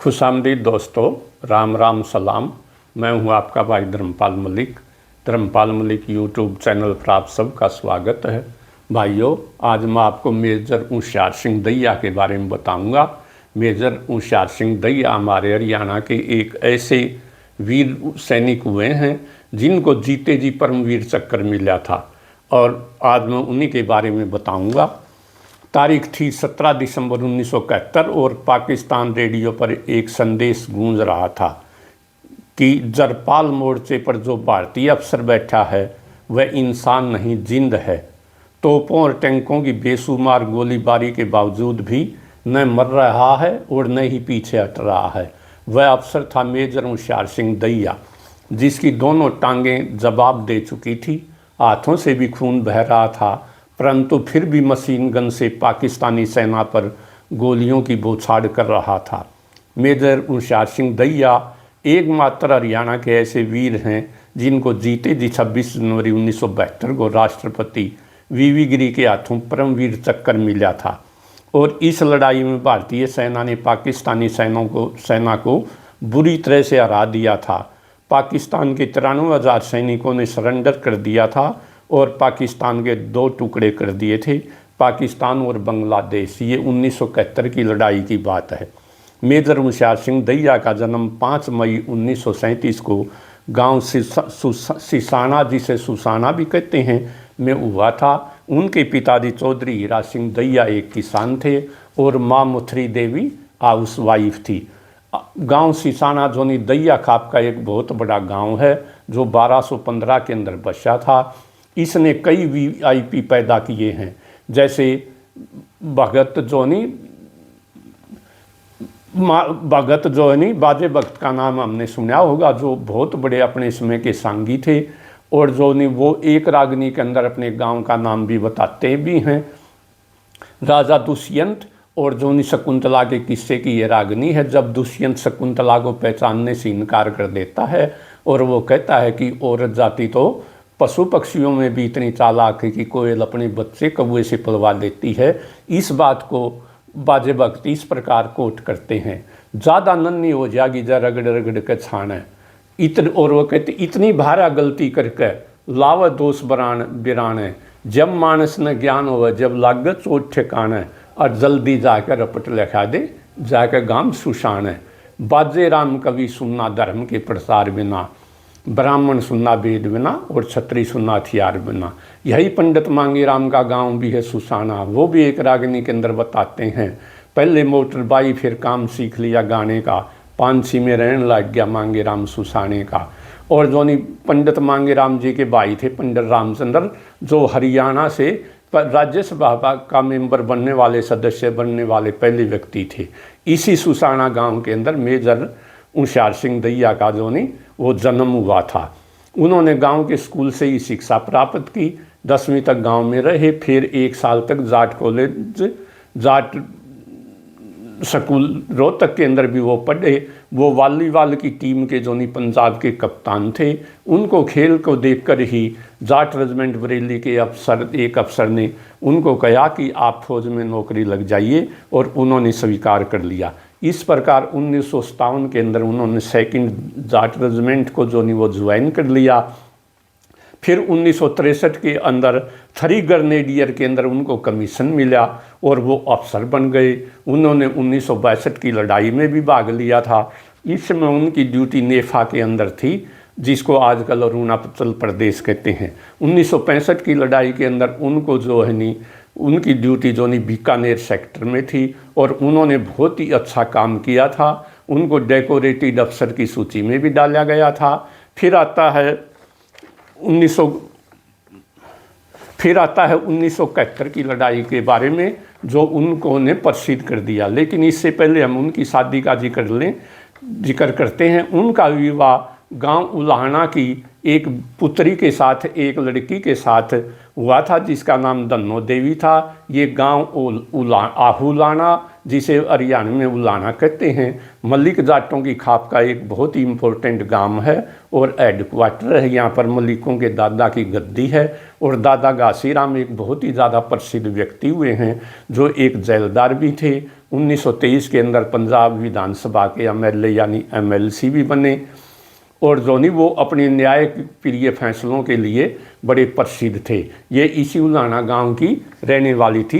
खुशामदीद दोस्तों, राम राम सलाम। मैं हूं आपका भाई धर्मपाल मलिक। धर्मपाल मलिक यूट्यूब चैनल पर आप सबका स्वागत है। भाइयों, आज मैं आपको मेजर होशियार सिंह दहिया के बारे में बताऊंगा। मेजर होशियार सिंह दहिया हमारे हरियाणा के एक ऐसे वीर सैनिक हुए हैं जिनको जीते जी परमवीर चक्र मिला था, और आज मैं उन्हीं के बारे में बताऊंगा। तारीख थी 17 दिसंबर 1971 और पाकिस्तान रेडियो पर एक संदेश गूंज रहा था कि जरपाल मोर्चे पर जो भारतीय अफसर बैठा है वह इंसान नहीं, जिंद है। तोपों और टैंकों की बेशुमार गोलीबारी के बावजूद भी न मर रहा है और न ही पीछे हट रहा है। वह अफसर था मेजर होशियार सिंह दहिया, जिसकी दोनों टांगें जवाब दे चुकी थी, हाथों से भी खून बह रहा था, परंतु फिर भी मशीन गन से पाकिस्तानी सेना पर गोलियों की बौछार कर रहा था। मेजर होशियार सिंह दहिया एकमात्र हरियाणा के ऐसे वीर हैं जिनको जीते जी 26 जनवरी 1972 को राष्ट्रपति वीवी गिरी के हाथों परमवीर चक्र मिला था। और इस लड़ाई में भारतीय सेना ने पाकिस्तानी सेना को बुरी तरह से हरा दिया था। पाकिस्तान के 93,000 सैनिकों ने सरेंडर कर दिया था और पाकिस्तान के 2 टुकड़े कर दिए थे, पाकिस्तान और बांग्लादेश। ये 1971 की लड़ाई की बात है। मेजर होशियार सिंह दहिया का जन्म 5 मई 1937 को गांव सिसाना, जिसे सुसाना भी कहते हैं, में हुआ था। उनके पिताजी चौधरी हीरा सिंह दहिया एक किसान थे और माँ मुथरी देवी हाउस वाइफ थी। गांव सिसाना जोनी दहिया खाप का एक बहुत बड़ा गांव है जो 1215 के अंदर बसा था। इसने कई वीआईपी पैदा किए हैं, जैसे भगत जोनी बाजे भगत का नाम हमने सुना होगा, जो बहुत बड़े अपने समय के सांगी थे। और जोनी वो एक रागनी के अंदर अपने गांव का नाम भी बताते भी हैं। राजा दुष्यंत और जोनी शकुंतला के किस्से की ये रागनी है। जब दुष्यंत शकुंतला को पहचानने से इनकार कर देता है और वो कहता है कि औरत जाति तो पशु पक्षियों में भी इतनी चालाक है कि कोयल अपने बच्चे कौवे से पलवा लेती है। इस बात को बाजे भक्त इस प्रकार कोट करते हैं, ज़्यादा नन्ही हो जाएगी जा रगड़ रगड़ के छाने। और वो कहते इतनी भारा गलती करके लाव दोष बिराने, जब मानस न ज्ञान हो जब लागत चोट ठिकाने, और जल्दी जाकर रपट लिखा दे जाकर गाम सुशाने। बाजे राम कवि सुनना धर्म के प्रसार बिना, ब्राह्मण सुनना वेद बिना और क्षत्रिय सुनना हथियार बिना। यही पंडित मांगे राम का गांव भी है सुसाना। वो भी एक रागनी के अंदर बताते हैं, पहले मोटर बाई फिर काम सीख लिया गाने का, पानसी में रहने लग गया मांगे राम सुसाने का। और जोनी पंडित मांगे राम जी के भाई थे पंडित रामचंद्र, जो हरियाणा से राज्यसभा का मेंबर बनने वाले, सदस्य बनने वाले पहले व्यक्ति थे। इसी सुसाना गांव के अंदर मेजर होशियार सिंह दहिया का जोनी वो जन्म हुआ था। उन्होंने गांव के स्कूल से ही शिक्षा प्राप्त की, 10वीं तक गांव में रहे। फिर 1 साल तक जाट स्कूल रोहतक के अंदर भी वो पढ़े। वो वॉलीबॉल की टीम के जोनी पंजाब के कप्तान थे। उनको खेल को देखकर ही जाट रेजिमेंट बरेली के एक अफसर ने उनको कहा कि आप फौज में नौकरी लग जाइए, और उन्होंने स्वीकार कर लिया। इस प्रकार 1957 के अंदर उन्होंने 2nd जाट रेजिमेंट को जोनी वो ज्वाइन कर लिया। फिर 1963 के अंदर 3 ग्रेनेडियर के अंदर उनको कमीशन मिला और वो अफसर बन गए। उन्होंने 1962 की लड़ाई में भी भाग लिया था। इस समय उनकी ड्यूटी नेफा के अंदर थी, जिसको आजकल अरुणाचल प्रदेश कहते हैं। 1965 की लड़ाई के अंदर उनको जो है नी उनकी ड्यूटी जो नी बीकानेर सेक्टर में थी, और उन्होंने बहुत ही अच्छा काम किया था। उनको डेकोरेटेड अफसर की सूची में भी डाला गया था। फिर आता है 1971 की लड़ाई के बारे में, जो उनको ने प्रसिद्ध कर दिया। लेकिन इससे पहले हम उनकी शादी का जिक्र करते हैं। उनका विवाह गांव उलाहना की एक पुत्री के साथ, एक लड़की के साथ हुआ था जिसका नाम धन्नो देवी था। ये गांव आहुलाना जिसे हरियाणा में उलाना कहते हैं, मलिक जाटों की खाप का एक बहुत ही इम्पोर्टेंट गांव है और हेडक्वार्टर है। यहाँ पर मलिकों के दादा की गद्दी है और दादा घासीराम एक बहुत ही ज़्यादा प्रसिद्ध व्यक्ति हुए हैं जो एक जेलदार भी थे। 1923 के अंदर पंजाब विधानसभा के एमएलए यानी एमएलसी भी बने और जो नहीं वो अपने न्याय प्रिय फैसलों के लिए बड़े प्रसिद्ध थे। ये इसी उलाना गांव की रहने वाली थी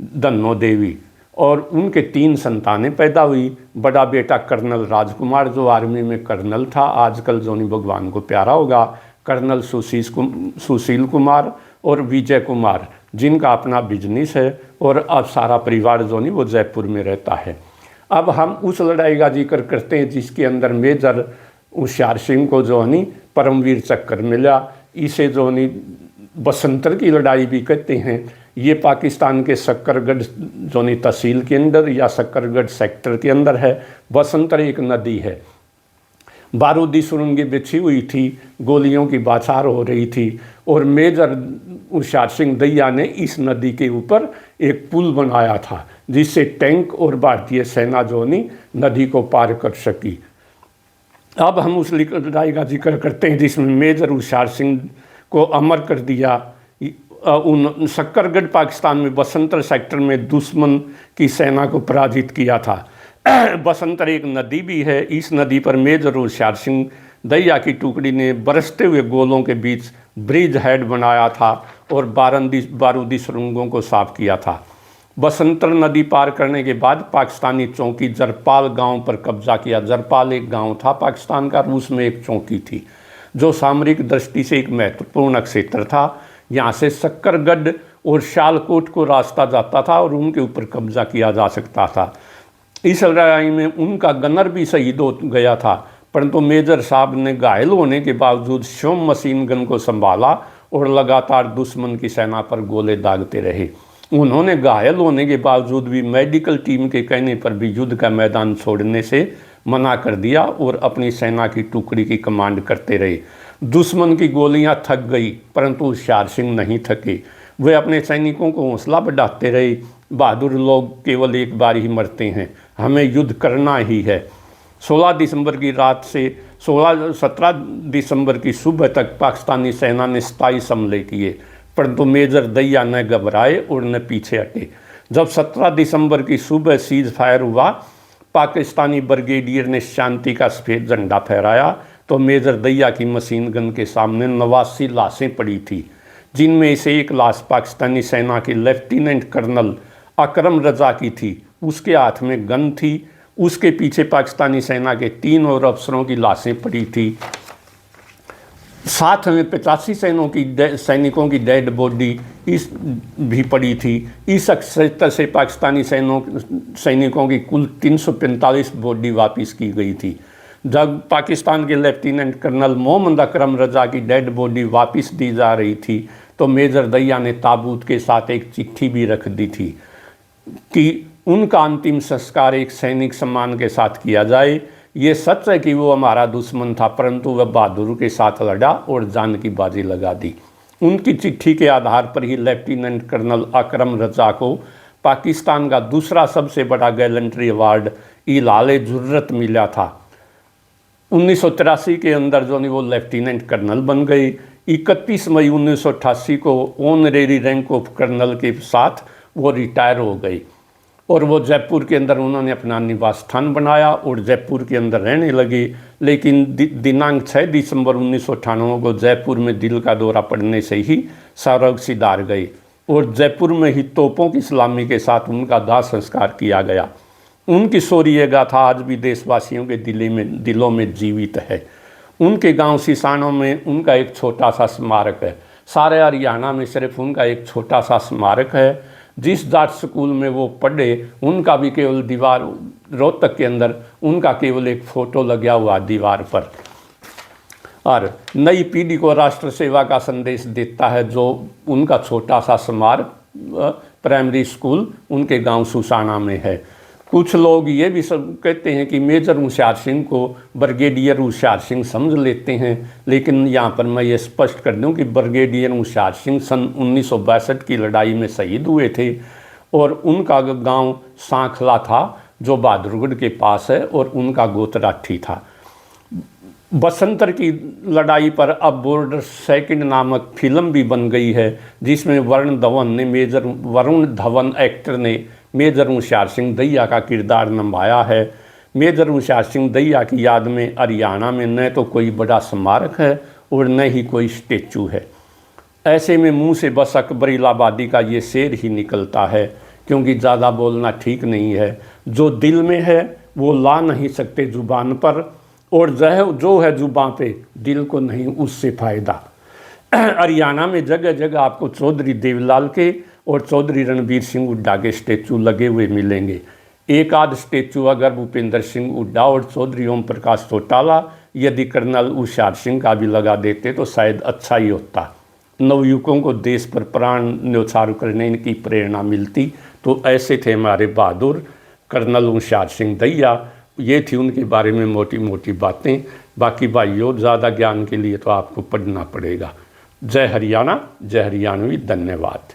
धन्नो देवी और उनके 3 संतानें पैदा हुई। बड़ा बेटा कर्नल राजकुमार जो आर्मी में कर्नल था, आजकल जो नहीं भगवान को प्यारा होगा, कर्नल सुशील कुमार और विजय कुमार जिनका अपना बिजनेस है और अब सारा परिवार जो नहीं वो जयपुर में रहता है। अब हम उस लड़ाई का जिक्र करते हैं जिसके अंदर मेजर होशियार सिंह को जो नहीं परमवीर चक्र मिला। इसे जो नहीं बसंतर की लड़ाई भी कहते हैं। ये पाकिस्तान के सक्करगढ़ जो नहीं तहसील के अंदर या सक्करगढ़ सेक्टर के अंदर है। बसंतर एक नदी है, बारूदी सुरंगें बिछी हुई थी, गोलियों की बौछार हो रही थी और मेजर होशियार सिंह दैया ने इस नदी के ऊपर एक पुल बनाया था जिससे टैंक और भारतीय सेना जो नहीं नदी को पार कर सकी। अब हम उस लड़ाई का जिक्र करते हैं जिसमें मेजर होशियार सिंह को अमर कर दिया। उन सक्करगढ़ पाकिस्तान में बसंतर सेक्टर में दुश्मन की सेना को पराजित किया था। बसंतर एक नदी भी है। इस नदी पर मेजर होशियार सिंह दैया की टुकड़ी ने बरसते हुए गोलों के बीच ब्रिज हेड बनाया था और बारूदी सुरंगों को साफ किया था। बसंतर नदी पार करने के बाद पाकिस्तानी चौकी जरपाल गांव पर कब्जा किया। जरपाल एक गांव था पाकिस्तान का, रूस में एक चौकी थी जो सामरिक दृष्टि से एक महत्वपूर्ण क्षेत्र था। यहाँ से सक्करगढ़ और शालकोट को रास्ता जाता था और उनके ऊपर कब्जा किया जा सकता था। इस लड़ाई में उनका गनर भी शहीद हो गया था, परंतु मेजर साहब ने घायल होने के बावजूद स्वयं मशीन गन को संभाला और लगातार दुश्मन की सेना पर गोले दागते रहे। उन्होंने घायल होने के बावजूद भी मेडिकल टीम के कहने पर भी युद्ध का मैदान छोड़ने से मना कर दिया और अपनी सेना की टुकड़ी की कमांड करते रहे। दुश्मन की गोलियां थक गई परंतु होशियार सिंह नहीं थके। वे अपने सैनिकों को हौसला बढ़ाते रहे। बहादुर लोग केवल एक बार ही मरते हैं, हमें युद्ध करना ही है। 16 दिसंबर की रात से 17 दिसंबर की सुबह तक पाकिस्तानी सेना ने 27 हमले किए, परंतु मेजर दैया न घबराए और न पीछे हटे। जब 17 दिसंबर की सुबह सीज फायर हुआ, पाकिस्तानी ब्रिगेडियर ने शांति का सफ़ेद झंडा फहराया तो मेजर दैया की मशीन गन के सामने 89 लाशें पड़ी थी, जिनमें से एक लाश पाकिस्तानी सेना के लेफ्टिनेंट कर्नल अकरम रजा की थी। उसके हाथ में गन थी। उसके पीछे पाकिस्तानी सेना के 3 और अफसरों की लाशें पड़ी थी। साथ में 85 सैनिकों की डेड बॉडी भी पड़ी थी। इस क्षेत्र से पाकिस्तानी सैनिकों की कुल 345 बॉडी वापस की गई थी। जब पाकिस्तान के लेफ्टिनेंट कर्नल मोहम्मद अकरम रजा की डेड बॉडी वापस दी जा रही थी तो मेजर दैया ने ताबूत के साथ एक चिट्ठी भी रख दी थी कि उनका अंतिम संस्कार एक सैनिक सम्मान के साथ किया जाए। ये सच है कि वो हमारा दुश्मन था, परंतु वह बहादुरी के साथ लड़ा और जान की बाजी लगा दी। उनकी चिट्ठी के आधार पर ही लेफ्टिनेंट कर्नल अकरम रजा को पाकिस्तान का दूसरा सबसे बड़ा गैलेंट्री अवार्ड इलाले जुर्रत मिला था। 1983 के अंदर जो वो लेफ्टिनेंट कर्नल बन गए। 31 मई 1988 को ऑनरेरी रैंक ऑफ कर्नल के साथ वो रिटायर हो गए और वो जयपुर के अंदर उन्होंने अपना निवास स्थान बनाया और जयपुर के अंदर रहने लगे। लेकिन दिनांक 6 दिसंबर 1998 को जयपुर में दिल का दौरा पड़ने से ही सौरग सिधार गए और जयपुर में ही तोपों की सलामी के साथ उनका दाह संस्कार किया गया। उनकी शौर्य गाथा आज भी देशवासियों के दिलों में जीवित है। उनके गांव सिसानों में उनका एक छोटा सा स्मारक है। सारे हरियाणा में सिर्फ उनका एक छोटा सा स्मारक है। जिस जाट स्कूल में वो पढ़े उनका भी केवल दीवार रोहतक के अंदर उनका केवल एक फ़ोटो लगा हुआ दीवार पर। और नई पीढ़ी को राष्ट्र सेवा का संदेश देता है जो उनका छोटा सा स्मारक प्राइमरी स्कूल उनके गांव सुसाना में है। कुछ लोग ये भी सब कहते हैं कि मेजर होशियार सिंह को ब्रिगेडियर होशियार सिंह समझ लेते हैं, लेकिन यहाँ पर मैं ये स्पष्ट कर दूं कि ब्रिगेडियर होशियार सिंह सन 1962 की लड़ाई में शहीद हुए थे और उनका गांव सांखला था जो बहादुरगढ़ के पास है, और उनका गोत्र राठी था। बसंतर की लड़ाई पर अब बॉर्डर सेकंड नामक फिल्म भी बन गई है, जिसमें वरुण धवन एक्टर ने मेजर होशियार सिंह दहिया का किरदार निभाया है। मेजर होशियार सिंह दहिया की याद में हरियाणा में न तो कोई बड़ा स्मारक है और न ही कोई स्टेचू है। ऐसे में मुंह से बस अकबर इलाहाबादी का ये शेर ही निकलता है, क्योंकि ज़्यादा बोलना ठीक नहीं है। जो दिल में है वो ला नहीं सकते ज़ुबान पर, और जो है ज़ुबान पे दिल को नहीं उससे फ़ायदा। हरियाणा में जगह जगह आपको चौधरी देवलाल के और चौधरी रणबीर सिंह हुड्डा के स्टेचू लगे हुए मिलेंगे। एक आध स्टेचू अगर भूपेंद्र सिंह हुड्डा और चौधरी ओम प्रकाश चौटाला यदि कर्नल होशियार सिंह का भी लगा देते तो शायद अच्छा ही होता। नवयुवकों को देश पर प्राण न्यौछावर करने की प्रेरणा मिलती। तो ऐसे थे हमारे बहादुर कर्नल होशियार सिंह दहिया। ये थी उनके बारे में मोटी मोटी बातें। बाकी भाइयों, ज़्यादा ज्ञान के लिए तो आपको पढ़ना पड़ेगा। जय हरियाणा, जय हरियाणवी। धन्यवाद।